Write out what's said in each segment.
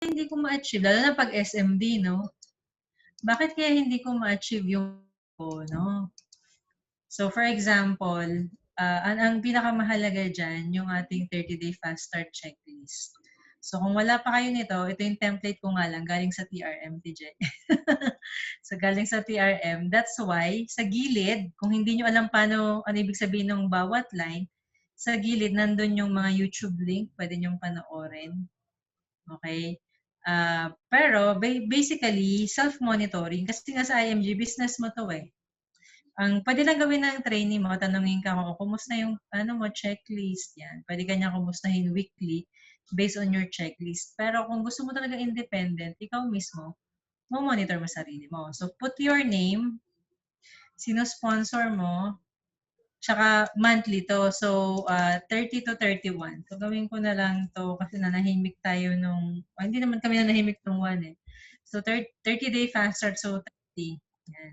hindi ko ma-achieve, lalo na pag SMD, no? Bakit kaya hindi ko ma-achieve yung no? So, for example, ang pinakamahalaga dyan, yung ating 30-day fast start checklist. So, kung wala pa kayo nito, ito yung template ko nga lang, galing sa TRM, TJ. So, galing sa TRM. That's why, sa gilid, kung hindi nyo alam paano, ano ibig sabihin ng bawat line, sa gilid, nandun yung mga YouTube link, pwede nyong panoorin. Okay? Pero, basically, self-monitoring, kasi nga sa IMG, business mo to eh. Ang pwede lang gawin ng trainee mo, tanungin ka kung kumusta yung ano mo, checklist yan. Pwede ka niya kumustahin weekly based on your checklist. Pero kung gusto mo talaga independent, ikaw mismo, mo-monitor mo sarili mo. So, put your name, sino sponsor mo, tsaka monthly to. So, 30 to 31. So, gawin ko na lang to kasi nanahimik tayo nung, hindi naman kami nanahimik nung 1 eh. So, 30-day fast start. So, 30. Yan.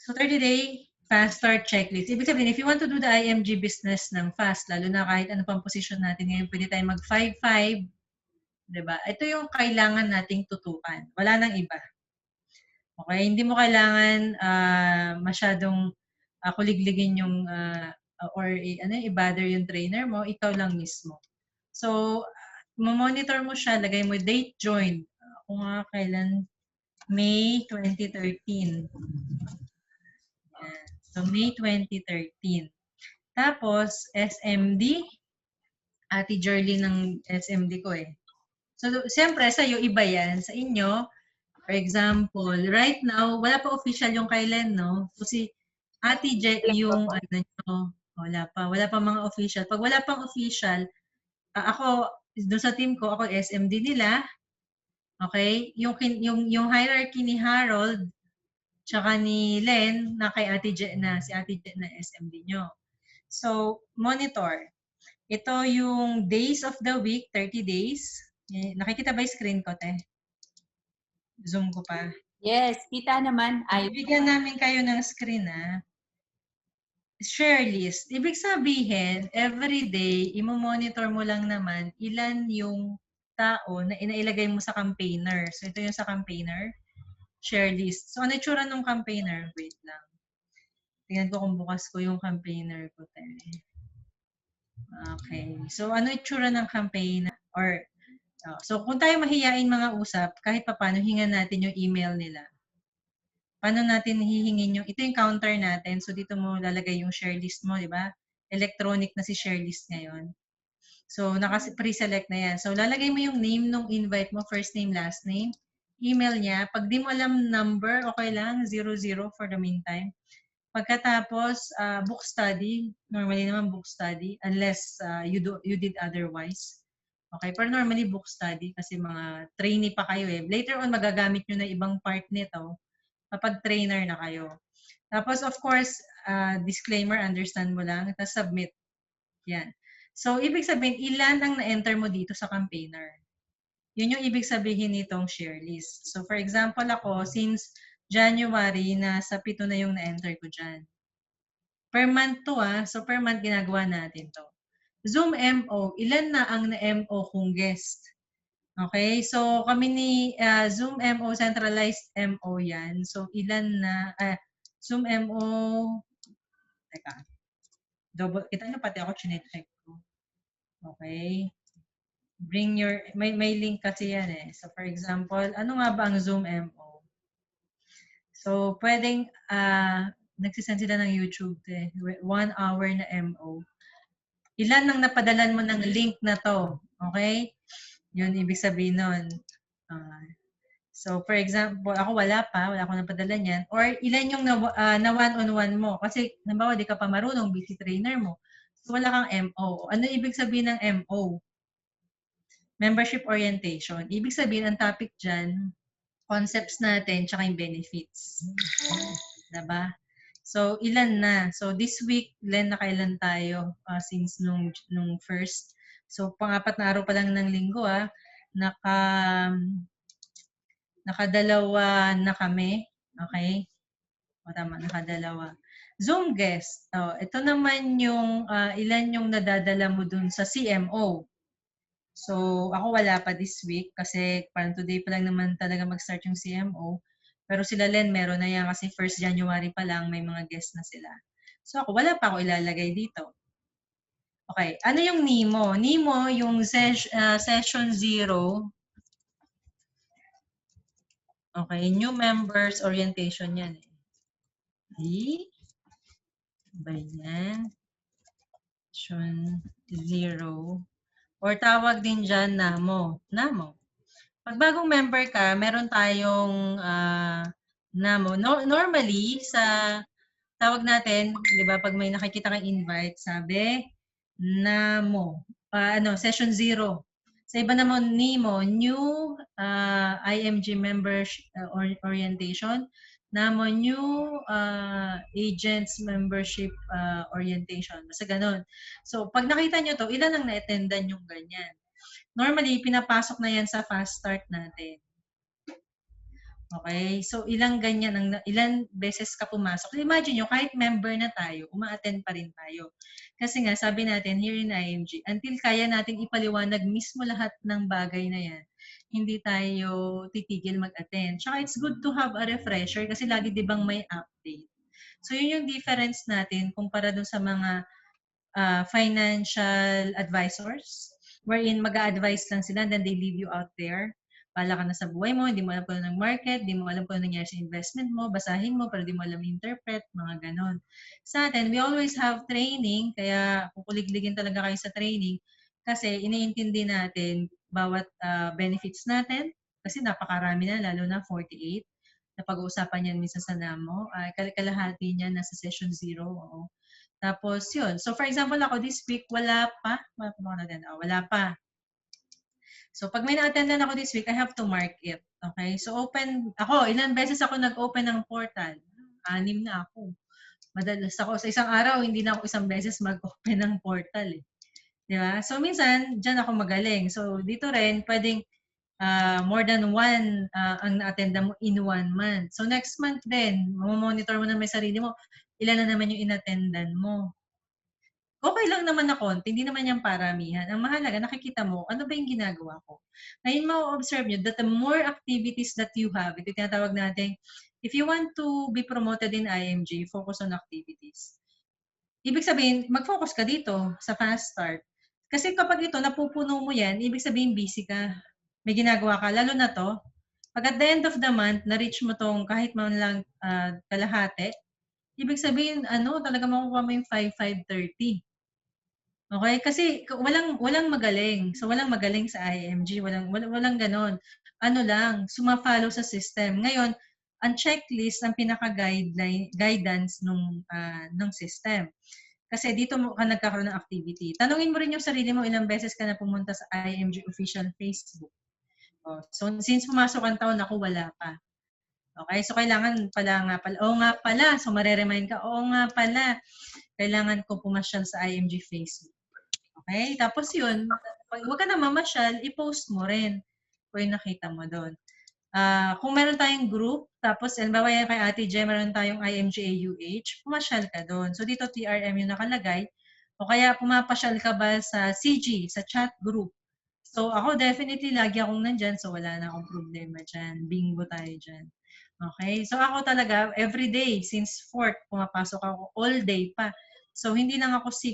So, 30-day fast start checklist. Ibig sabihin, if you want to do the IMG business ng fast, lalo na kahit ano pang position natin ngayon, pwede tayo mag 5-5, diba? Ito yung kailangan nating tutukan. Wala nang iba. Okay? Hindi mo kailangan masyadong kuligligin yung or i-bother yung trainer mo, ikaw lang mismo. So, monitor mo siya, lagay mo date join. Kung nga kailan, May 2013. Yan. So, May 2013. Tapos, SMD, Ate Jerly ng SMD ko eh. So, siyempre, sa'yo, iba yan. Sa inyo, for example, right now, wala pa official yung kailan, no? Kasi Ate Je, yung ano nyo, wala pa mga official. Pag wala pang official, ako, doon sa team ko, ako SMD nila, okay? Yung hierarchy ni Harold, tsaka ni Len, na kay Ate Je na, si Ate Je na SMD nyo. So, monitor. Ito yung days of the week, 30 days. Nakikita ba yung screen ko, te? Zoom ko pa. Yes, kita naman. Bibigyan namin kayo ng screen, Share list. Ibig sabihin, every day, imo-monitor mo lang naman ilan yung tao na inailagay mo sa campaigner. So, ito yung sa campaigner. Share list. So, ano itsura ng campaigner? Wait lang. Tingnan ko kung bukas ko yung campaigner ko, te. Okay. So, ano itsura ng campaigner? Or, so, kung tayo mahiyain mga usap, kahit pa paano, hingan natin yung email nila. Paano natin hihingin yung, ito yung counter natin. So, dito mo lalagay yung share list mo, di ba? Electronic na si share list ngayon. So, pre-select na yan. So, lalagay mo yung name nung invite mo, first name, last name, email niya. Pag di mo alam number, okay lang, 00 for the meantime. Pagkatapos, book study, normally naman book study, unless you did otherwise. Okay, pero normally book study kasi mga trainee pa kayo eh. Later on, magagamit nyo na ibang part nito kapag trainer na kayo. Tapos, of course, disclaimer, understand mo lang, tapos submit. Yan. So, ibig sabihin, ilan ang na-enter mo dito sa campaigner? Yun yung ibig sabihin nitong share list. So, for example ako, since January, nasa 7 na yung na-enter ko dyan. Per month to So, per month ginagawa natin to. Zoom MO, ilan na ang na-MO kong guest? Okay, so kami ni Zoom MO, centralized MO yan. So ilan na, Zoom MO, teka, double, kita nyo pati ako chinecheck ko. Okay, bring your, may link kasi yan eh. So for example, ano nga ba ang Zoom MO? So pwedeng, nagsisend sila ng YouTube eh, 1 hour na MO. Ilan ang napadalan mo ng link na to? Okay? Yun ibig sabihin nun. So, for example, ako wala akong napadala niyan. Or ilan yung na one-on-one mo. Kasi, nabawa, di ka pa marunong, busy trainer mo. So, wala kang MO. Ano ibig sabihin ng MO? Membership orientation. Ibig sabihin, ang topic dyan, concepts natin, tsaka yung benefits. Diba? So, ilan na? So, this week, ilan na kailan tayo since nung first. So, pang-apat na araw pa lang ng linggo, nakadalawa na kami. Okay? O tama, nakadalawa. Zoom guest. Ito naman yung ilan yung nadadala mo dun sa CMO. So, ako wala pa this week kasi parang today pa lang naman talaga mag-start yung CMO. Pero sila Len, meron na yan kasi 1st January pa lang may mga guests na sila. So, ako wala pa ako ilalagay dito. Okay, ano yung NEMO? NEMO, yung session 0. Okay, new members orientation yan. Ba yan? Session 0. Or tawag din dyan NAMO. NAMO. Pag bagong member ka, meron tayong NAMO. Normally, sa tawag natin, di ba, pag may nakikita kang invite, sabi, NAMO. Session 0. Sa iba naman, NEMO, New IMG Members Orientation. NAMO, New Agents Membership Orientation. Basta ganun. So, pag nakita nyo to, ilan ang na-attendan yung ganyan? Normally, pinapasok na yan sa fast start natin. Okay? So, ilang beses ka pumasok. Imagine nyo, kahit member na tayo, uma-attend pa rin tayo. Kasi nga, sabi natin, here in IMG, until kaya nating ipaliwanag mismo lahat ng bagay na yan, hindi tayo titigil mag-attend. Tsaka it's good to have a refresher kasi lagi di bang may update. So, yun yung difference natin kumpara dun sa mga financial advisors wherein mag-a-advise lang sila and then they leave you out there. Pala ka na sa buhay mo, hindi mo alam kung ano ng market, hindi mo alam kung ano nangyari sa investment mo, basahin mo pero hindi mo alam interpret, mga ganon. Sa atin, we always have training, kaya kukuligligin talaga kayo sa training kasi iniintindi natin bawat benefits natin kasi napakarami na, lalo na 48 na pag-uusapan yan minsan sa NAMO. Kalahati niya nasa session 0. Oo. Tapos, yun. So, for example, ako this week, wala pa. Wala pa. So, pag may na-attendan ako this week, I have to mark it. Okay? So, ilan beses ako nag-open ng portal? 6 na ako. Madalas ako, sa isang araw, hindi na ako isang beses mag-open ng portal. Di ba? So, minsan, dyan ako magaling. So, dito rin, pwedeng more than one ang na-attendan mo in 1 month. So, next month din, monitor mo na may sarili mo, ilan na naman yung in-attendan mo. Okay lang naman na konti, hindi naman yan paramihan. Ang mahalaga, nakikita mo, ano ba yung ginagawa ko? Ngayon, ma-observe nyo that the more activities that you have, ito tinatawag natin, if you want to be promoted in IMG, focus on activities. Ibig sabihin, mag-focus ka dito sa fast start. Kasi kapag ito, napupuno mo yan, ibig sabihin busy ka. May ginagawa ka, lalo na to. Pag at the end of the month, na-reach mo tong kahit man lang kalahati, ibig sabihin, talaga makukuha mo yung 5,530. Okay? Kasi walang magaling. So, walang magaling sa IMG. Walang ganon. Ano lang, suma-follow sa system. Ngayon, ang checklist ang pinaka-guidance ng system. Kasi dito ka nagkakaroon ng activity. Tanungin mo rin yung sarili mo ilang beses ka na pumunta sa IMG official Facebook. So, since pumasok ang taon, ako wala pa. Okay? So, kailangan pala. Oo nga pala. So, mareremind ka, oo nga pala. Kailangan ko pumasyal sa IMG Facebook. Okay? Tapos yun, huwag ka na mamasyal, i-post mo rin kung yung nakita mo doon. Kung meron tayong group, tapos halimbawa yan kay Ate Jem, meron tayong IMGAUH, pumasyal ka doon. So dito TRM yung nakalagay. O kaya pumapasyal ka ba sa CG, sa chat group. So ako definitely lagi akong nandyan, so wala na akong problema dyan. Bingo tayo dyan. Okay? So ako talaga, every day, since 4th, pumapasok ako all day pa. So hindi lang ako 6.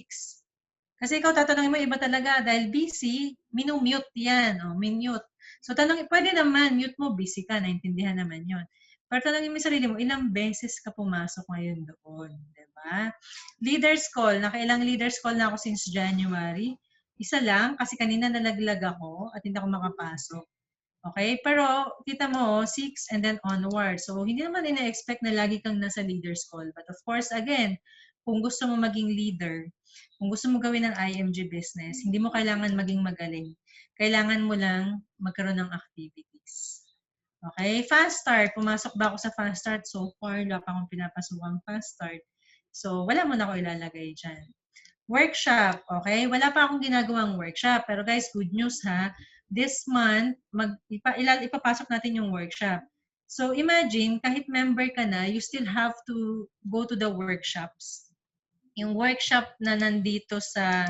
Kasi ikaw tatanungin mo, iba talaga, dahil busy, minumute yan, minute. So pwede naman, mute mo, busy ka, naintindihan naman yon. Pero tanungin mo yung sarili mo, ilang beses ka pumasok ngayon doon, di ba? Leaders call, nakailang leaders call na ako since January. Isa lang, kasi kanina nalaglag ako at hindi ako makapasok. Okay? Pero, kita mo, 6 and then onward. So, hindi naman ina-expect na lagi kang nasa leaders call. But of course, again, kung gusto mo maging leader, kung gusto mo gawin ng IMG business, hindi mo kailangan maging magaling. Kailangan mo lang magkaroon ng activities. Okay? Fast start. Pumasok ba ako sa fast start? So far, wala pa akong pinapasukang fast start. So, wala mo na ako ilalagay dyan. Workshop. Okay? Wala pa akong ginagawang workshop. Pero guys, good news ha. This month, ipapasok natin yung workshop. So, imagine, kahit member ka na, you still have to go to the workshops. Yung workshop na nandito sa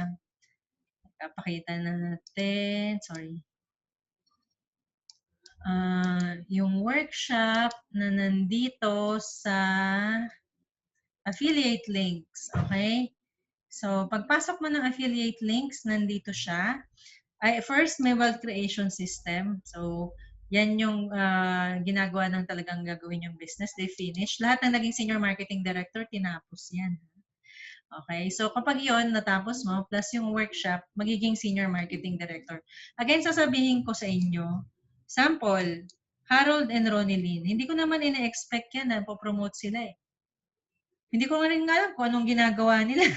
Papakita na natin, sorry. Yung workshop na nandito sa affiliate links, okay? So, pagpasok mo ng affiliate links, nandito siya. First, may wealth creation system. So, yan yung ginagawa ng talagang gagawin yung business. They finish. Lahat ng naging senior marketing director, tinapos yan. Okay? So, kapag yon natapos mo, plus yung workshop, magiging senior marketing director. Again, sasabihin ko sa inyo, sample, Harold and Ronilyn, hindi ko naman ina-expect yan na po-promote sila eh. Hindi ko nga rin alam kung anong ginagawa nila.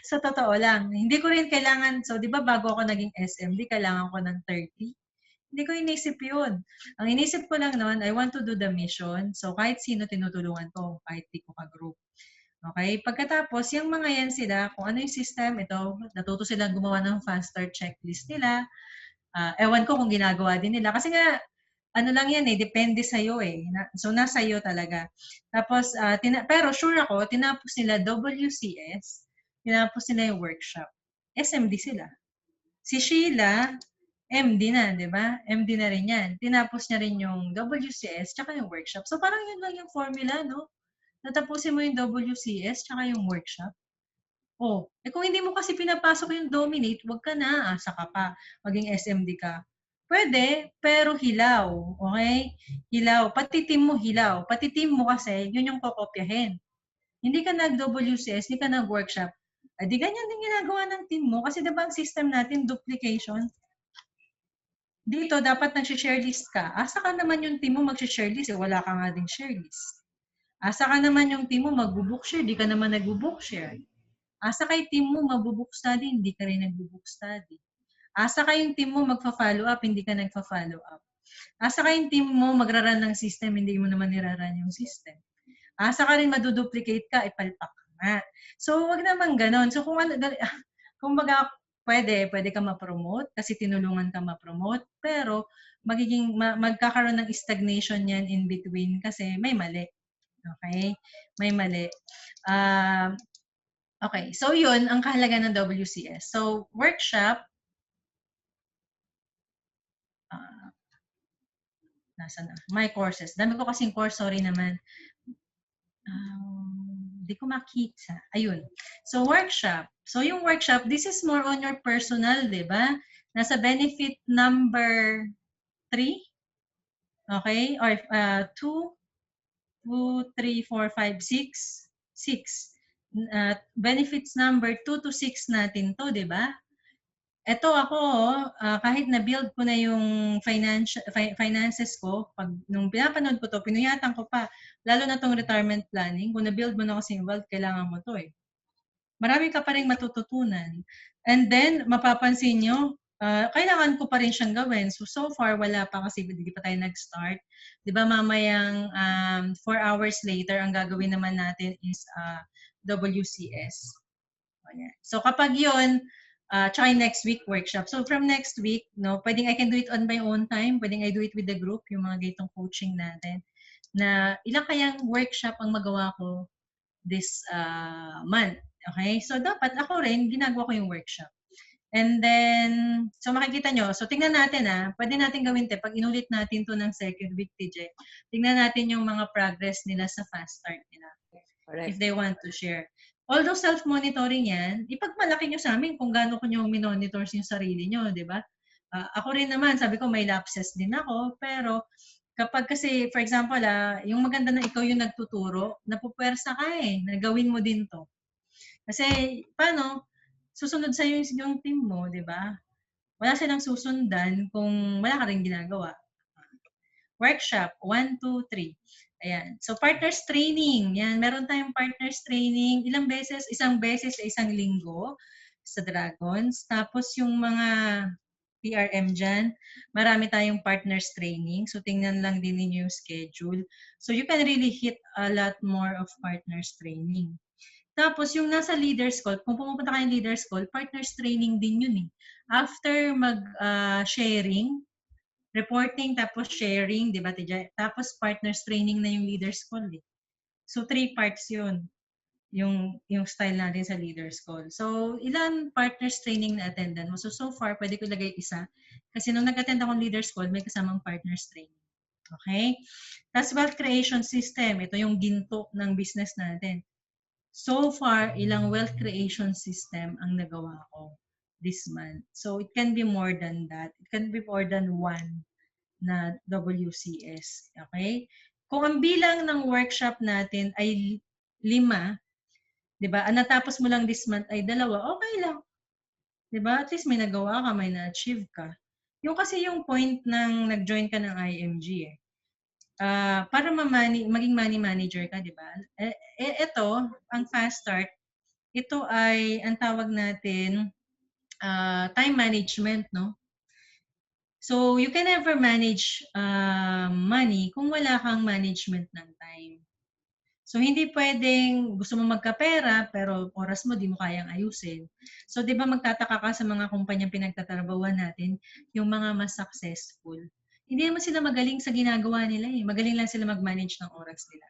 Sa totoo lang. Hindi ko rin kailangan, so di ba bago ako naging SMD, kailangan ko ng 30? Hindi ko inisip yun. Ang inisip ko lang noon, I want to do the mission. So kahit sino tinutulungan ko, kahit di ko ka-group. Okay? Pagkatapos, yung mga yan sila, kung ano yung system, ito, natuto silang gumawa ng faster checklist nila. Ewan ko kung ginagawa din nila. Kasi nga, ano lang yan eh, depende sa'yo eh. So, nasa iyo talaga. Tapos, pero sure ako, tinapos nila WCS, tinapos nila yung workshop. SMD sila. Si Sheila, MD na, di ba? MD na rin yan. Tinapos niya rin yung WCS tsaka yung workshop. So, parang yun lang yung formula, no? Natapusin mo yung WCS tsaka yung workshop. Oh, kung hindi mo kasi pinapasok yung dominate, wag ka na, asa ka pa, maging SMD ka. Pwede, pero hilaw. Okay? Hilaw. Pati team mo hilaw. Pati team mo kasi, yun yung kokopyahin. Hindi ka nag-WCS, hindi ka nag-workshop. Di ganyan din ginagawa ng team mo. Kasi diba ang system natin, duplication. Dito, dapat nag-share list ka. Asa ka naman yung team mo mag-share list, wala ka nga ding share list. Asa ka naman yung team mo mag-book share, di ka naman nag-book share. Asa kay team mo magbo-book study, hindi ka rin nagbo-book study. Asa kayong team mo magfa-follow up, hindi ka nagfa-follow up. Asa kayong team mo magra-run ng system, hindi mo naman nira-run yung system. Asa ka rin maduduplicate ka, ipalpak ka nga. So, wag naman ganon. So, kung baga, pwede ka ma-promote kasi tinulungan ka ma-promote, pero magkakaroon ng stagnation yan in between kasi may mali. Okay? May mali. Okay, so yun ang kahalagan ng WCS. So, workshop, nasa na? My courses. Dami ko kasing course, sorry naman. Hindi ko makita. Ayun. So, workshop. So, yung workshop, this is more on your personal, di ba? Nasa benefit number 3. Okay? Or 2, 3, 4, 5, 6. 6. Benefits number 2 to 6 natin to, di ba? Eto ako, kahit na-build ko na yung finances ko, nung pinapanood ko to, pinuyatan ko pa, lalo na tong retirement planning, kung na-build mo na kasi yung wealth, kailangan mo to eh. Marami ka pa rin matututunan. And then, mapapansin nyo, kailangan ko pa rin siyang gawin. So far, wala pa kasi hindi pa tayo nag-start. Di ba mamayang 4 hours later, ang gagawin naman natin is WCS. So kapag yun, tsaka next week workshop. So from next week, no, pwedeng I can do it on my own time, pwedeng I do it with the group, yung mga ganitong coaching natin, na ilang kayang workshop ang magawa ko this month. Okay? So dapat ako rin, ginagawa ko yung workshop. And then, so makikita nyo, so tingnan natin pwede natin gawin pag inulit natin to ng second week, TJ, tingnan natin yung mga progress nila sa fast start nila. Correct. If they want to share. Although self-monitoring yan, ipagmalaki nyo sa amin kung gaano ko nyo minonitors yung sarili nyo, di ba? Ako rin naman, sabi ko may lapses din ako, pero kapag kasi, for example, yung maganda na ikaw yung nagtuturo, napupwersa ka nagawin mo din to. Kasi, paano? Susunod sa'yo yung team mo, di ba? Wala silang susundan kung wala ka rin ginagawa. Workshop, 1, 2, 3. Ayan. So, partners training. Yan, meron tayong partners training. Ilang beses? Isang beses sa isang linggo sa Dragons. Tapos yung mga PRM dyan, marami tayong partners training. So, tingnan lang din ninyo yung schedule. So, you can really hit a lot more of partners training. Tapos, yung nasa leaders call, kung pumupunta kayong leaders call, partners training din yun After mag-sharing, reporting, tapos sharing, di ba, Tijay? Tapos partners training na yung leaders call So, 3 parts yun. yung style natin sa leaders call. So, ilan partners training na attendan mo? So far, pwede ko lagay isa. Kasi nung nag-attend akong leaders call, may kasamang partners training. Okay? Tapos wealth creation system. Ito yung ginto ng business natin. So far, ilang wealth creation system ang nagawa ko this month. So, it can be more than that. It can be more than one na WCS. Okay? Kung ang bilang ng workshop natin ay 5, 'di ba? Ang natapos mo lang this month ay 2, okay lang. 'Di ba? At least may nagawa ka, may na-achieve ka. Yung kasi yung point ng nag-join ka ng IMG para maging money manager ka, 'di ba? Ito, ang fast start, ito ay ang tawag natin time management, no? So, you can never manage money kung wala kang management ng time. So, hindi pwedeng gusto mo magkapera, pero oras mo di mo kayang ayusin. So, di ba magtataka ka sa mga kumpanyang pinagtatrabahuan natin, yung mga mas successful. Hindi naman sila magaling sa ginagawa nila eh. Magaling lang sila mag-manage ng oras nila.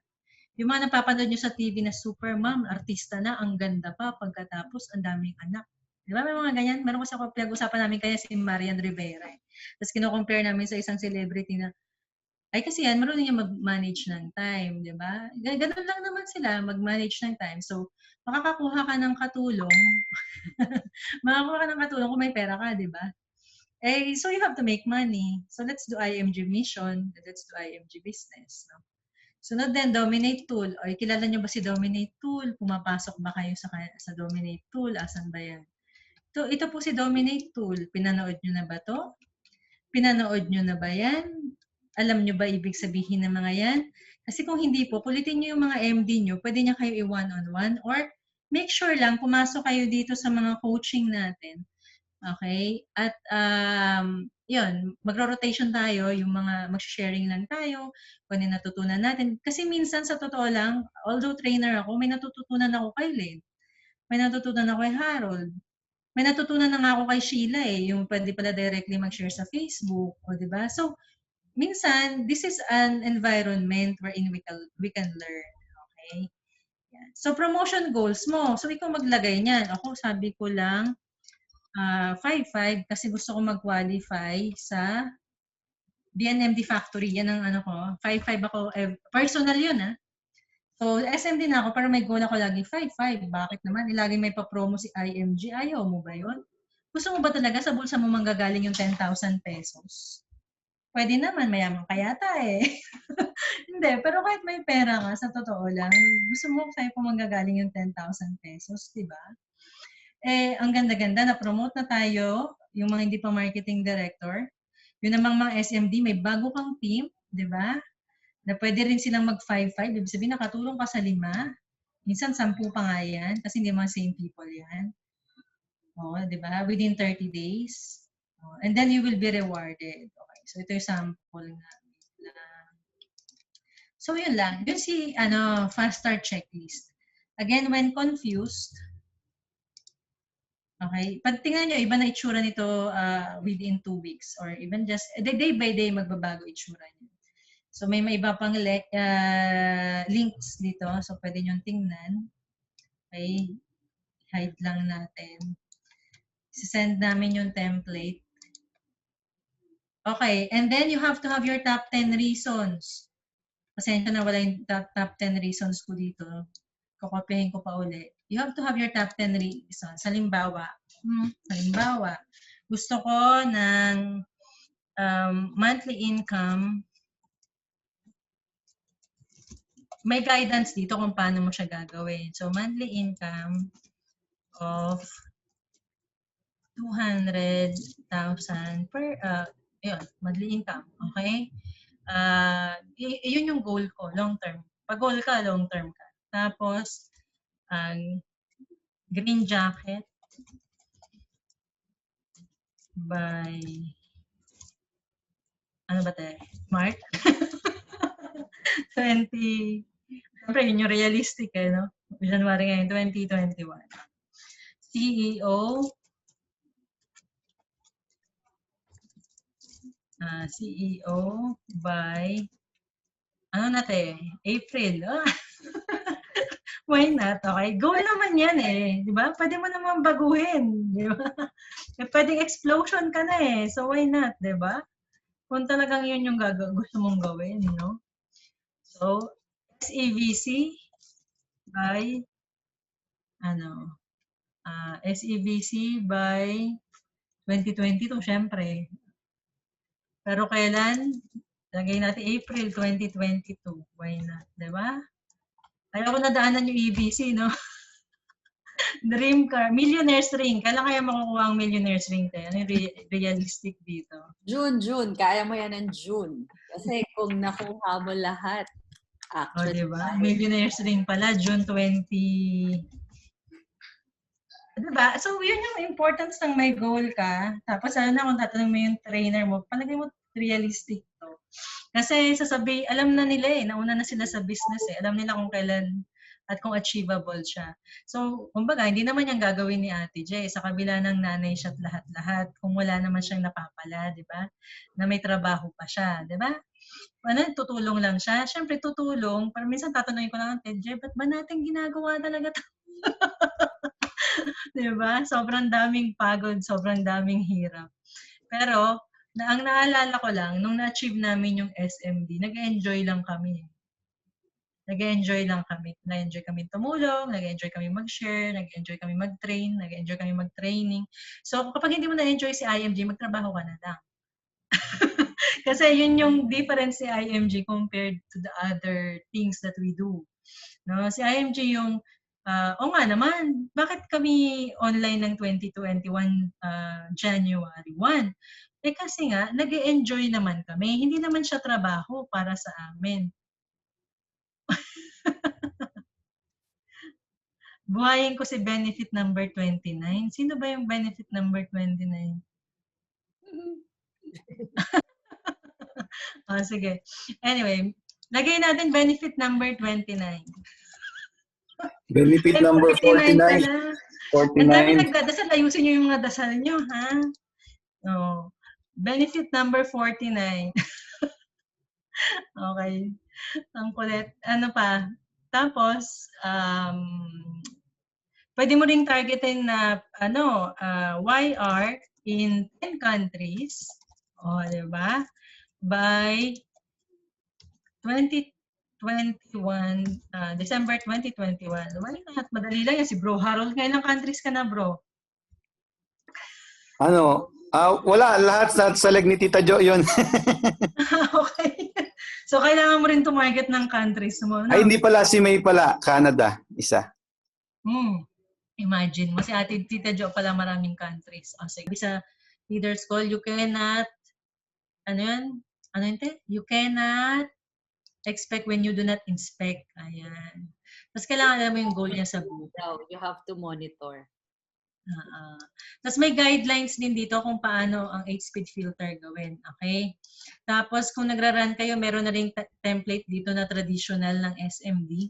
Yung mga napapanood nyo sa TV na super mom, artista na, ang ganda pa, pagkatapos ang daming anak. Di ba may mga ganyan? Meron kasi ako pinag-usapan namin kaya si Marian Rivera. Tapos kino-compare namin sa isang celebrity na ay kasi yan, marunong niya mag-manage ng time, di ba? Ganun lang naman sila, mag-manage ng time. So, makakakuha ka ng katulong, makakakuha ka ng katulong kung may pera ka, di ba? So you have to make money. So let's do IMG mission, let's do IMG business. No? Sunod din, Dominate Tool. O, kilala nyo ba si Dominate Tool? Pumapasok ba kayo sa Dominate Tool? Asan ba yan? Ito po si Dominate Tool. Pinanood nyo na ba to? Pinanood nyo na ba yan? Alam nyo ba ibig sabihin ng mga yan? Kasi kung hindi po, kulitin nyo yung mga MD nyo, pwede nyo kayo i-one-on-one or make sure lang pumasok kayo dito sa mga coaching natin. Okay? At yun, magro-rotation tayo, yung mga mag-sharing lang tayo, kung ano natutunan natin. Kasi minsan sa totoo lang, although trainer ako, may natututunan ako kay Len. May natutunan ako kay Harold. May natutunan na nga ako kay Sheila yung pwede pala directly mag-share sa Facebook, o di ba? So, minsan, this is an environment wherein we can learn. Okay? Yan. So, promotion goals mo. So, ikaw maglagay niyan. Ako, sabi ko lang, 5-5 kasi gusto ko mag-qualify sa BNMD Factory. Yan ang ano ko. 5-5 ako. Personal yun, So, SMD na ako, pero may goal ako lagi 5-5. Bakit naman? Lagi may pa-promo si IMG. Ayaw mo ba yun? Gusto mo ba talaga sa bulsa mo manggagaling yung 10,000 pesos? Pwede naman, mayaman ka yata eh. Hindi, pero kahit may pera ka, sa totoo lang, gusto mo sa'yo pa manggagaling yung 10,000 pesos, di ba? Ang ganda-ganda, na-promote na tayo, yung mga hindi pa marketing director. Yun namang mga SMD, may bago kang team, di ba? Na pwede rin silang mag 5-5. Ibig sabihin, nakatulong ka sa 5. Minsan, 10 pa nga yan, kasi hindi mga same people yan. Di ba? Within 30 days. And then you will be rewarded. Okay, so ito yung sample nga. So yun lang. Yun si fast start checklist. Again, when confused, okay, pag tingnan nyo, iba na itsura nito within 2 weeks or even just day by day magbabago itsura nyo. So may iba pang links dito. So pwede nyo tingnan. Okay, hide lang natin. Sisend namin yung template. Okay, and then you have to have your top 10 reasons. Pasensya na wala yung top 10 reasons ko dito. Kokopyahin ko pa uli. You have to have your top 10 reasons. Halimbawa, gusto ko ng monthly income. May guidance dito kung paano mo siya gagawin. So, monthly income of 200,000 per, yun, monthly income. Okay? Yun yung goal ko, long term. Pag goal ka, long term ka. Tapos, green jacket by, ano ba tayo? Smart? 20, siyempre yun yung realistic no? January ngayon, 2021. CEO by, ano natin? April. Why not? Okay. Goal naman yan eh. Di ba? Pwede mo naman baguhin. Di ba? Pwedeng explosion ka na eh. So why not? Di ba? Kung talagang yun yung gusto mong gawin, no? So, SEVC by, SEVC by 2022, syempre. Pero kailan? Lagay natin April 2022. Why not? Diba? Kaya ko nadaanan yung EBC, no? Dream car. Millionaire's ring. Kailan kaya makukuha ang millionaire's ring tayo? Ano yung realistic dito? June. Kaya mo yan ng June. Kasi kung nakuha mo lahat, actually. Diba? Millionaire's ring pala, June 20. Diba? So, yun yung importance ng may goal ka. Tapos, kung tatanong mo yung trainer mo, palagay mo realistic to. Kasi alam na nila eh, nauna na sila sa business eh. Alam nila kung kailan at kung achievable siya. So, kumbaga, hindi naman yung gagawin ni Ate J. Sa kabila ng nanay siya at lahat-lahat, kung wala naman siyang napapala, di ba? Na may trabaho pa siya, di ba? Tutulong lang siya. Siyempre, tutulong. Pero minsan tatanungin ko lang, Ate J, ba't ba natin ginagawa talaga ito? Di ba? Sobrang daming pagod, sobrang daming hirap. Pero, ang naalala ko lang, nung na-achieve namin yung SMD, nag-enjoy lang kami. Nag-enjoy lang kami. Nag-enjoy kami tumulong, nag-enjoy kami mag-share, nag-enjoy kami mag-train, nag-enjoy kami mag-training. So, kapag hindi mo na-enjoy si IMG, magtrabaho ka na lang. Kasi yun yung difference si IMG compared to the other things that we do. No, si IMG yung nga naman, bakit kami online ng 2021 January 1? Kasi nga, nag-e-enjoy naman kami. Hindi naman siya trabaho para sa amin. Buhayin ko si benefit number 29. Sino ba yung benefit number 29? Sige. Anyway, lagay natin benefit number 29. Benefit number 49. 49. Ang dami nagdadasal. Ayusin nyo yung mga dasal nyo, ha? Benefit number 49. Okay. Ang kulit. Ano pa? Tapos, pwede mo ring targetin na, YR in 10 countries. Diba? By 2021, December 2021. Why not? Madali lang yan. Si Bro Harold, ngayon lang countries ka na, bro. Wala. Lahat sa leg ni Tita Jo yun. Okay. So, kailangan mo rin tumarget ng countries mo. No? Ay, hindi pala. Si May pala. Canada. Isa. Imagine mo. Si Ate Tita Jo pala maraming countries. Sige. Sa leader's call, you cannot, you cannot expect when you do not inspect. Ayan. Tapos kailangan alam mo yung goal niya sa buhay. No, you have to monitor. Tapos may guidelines din dito kung paano ang 8-speed filter gawin. Okay? Tapos kung nagra-run kayo, meron na ring template dito na traditional ng SMD.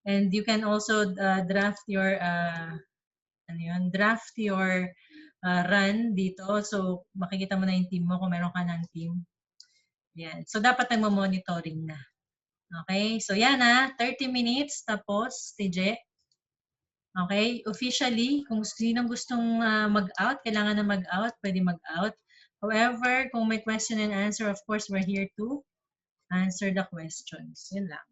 And you can also draft your run dito. So makikita mo na yung team mo kung meron ka ng team. Yan. So dapat nagmo-monitoring na. Okay? So yan 30 minutes tapos, TJ. Okay? Officially, kung sinong gustong mag-out, kailangan na mag-out, pwede mag-out. However, kung may question and answer, of course, we're here to answer the questions. Yun lang.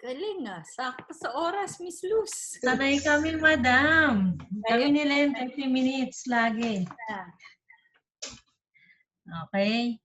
Galing sakto sa oras, Miss Luz. Sanay kami, madam. Kami nila yung 30 minutes lagi. Okay?